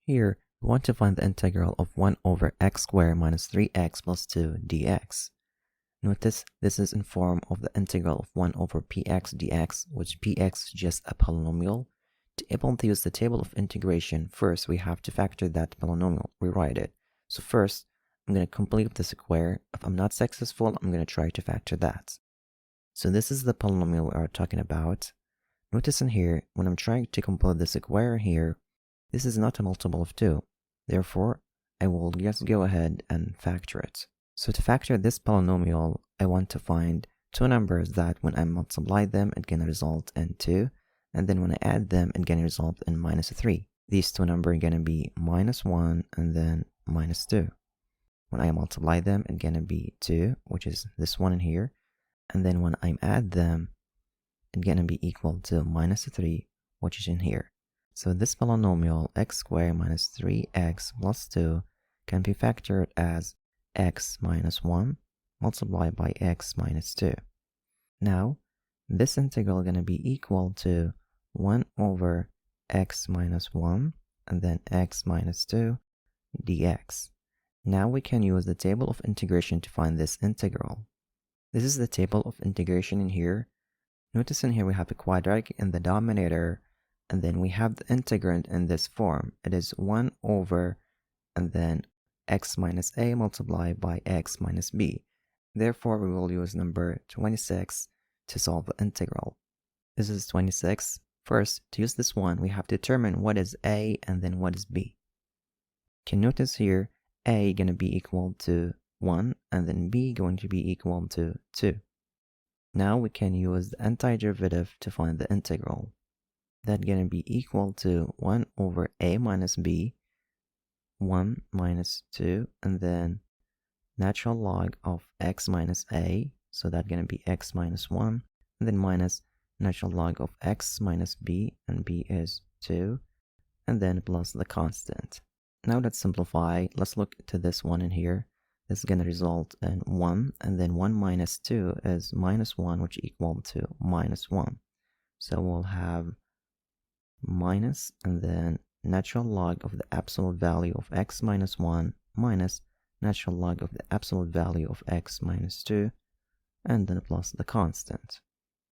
Here, we want to find the integral of 1 over x squared minus 3x plus 2 dx. Notice this is in form of the integral of 1 over px dx, which px is just a polynomial. To be able to use the table of integration, first we have to factor that polynomial, rewrite it. So first, I'm going to complete the square. If I'm not successful, I'm going to try to factor that. So this is the polynomial we are talking about. Notice in here, when I'm trying to complete the square here, this is not a multiple of 2. Therefore, I will just go ahead and factor it. So to factor this polynomial, I want to find two numbers that when I multiply them, it's going to result in 2. And then when I add them, it's going to result in minus 3. These two numbers are going to be minus 1 and then minus 2. When I multiply them, it's going to be 2, which is this one in here. And then when I add them, it's going to be equal to minus 3, which is in here. So this polynomial x squared minus 3x plus 2 can be factored as x minus 1 multiplied by x minus 2. Now, this integral is going to be equal to 1 over x minus 1 and then x minus 2 dx. Now we can use the table of integration to find this integral. This is the table of integration in here. Notice in here we have a quadratic in the denominator, and then we have the integrand in this form. It is 1 over and then x minus a multiplied by x minus b. Therefore, we will use number 26 to solve the integral. This is 26. First, to use this one, we have to determine what is a and then what is b. You can notice here, a going to be equal to 1 and then b going to be equal to 2. Now we can use the antiderivative to find the integral. That's going to be equal to 1 over a minus b, 1 minus 2, and then natural log of x minus a, so that's going to be x minus 1, and then minus natural log of x minus b, and b is 2, and then plus the constant. Now let's simplify. Let's look to this one in here. This is going to result in 1, and then 1 minus 2 is minus 1, which equal to minus 1. So we'll have minus and then natural log of the absolute value of x minus 1 minus natural log of the absolute value of x minus 2, and then plus the constant.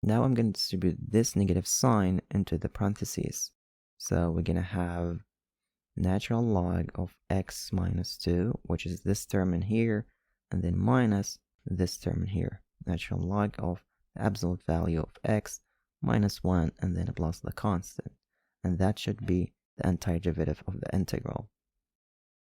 Now I'm going to distribute this negative sign into the parentheses. So we're going to have natural log of x minus 2, which is this term in here, and then minus this term in here. Natural log of the absolute value of x minus 1, and then plus the constant. And that should be the antiderivative of the integral.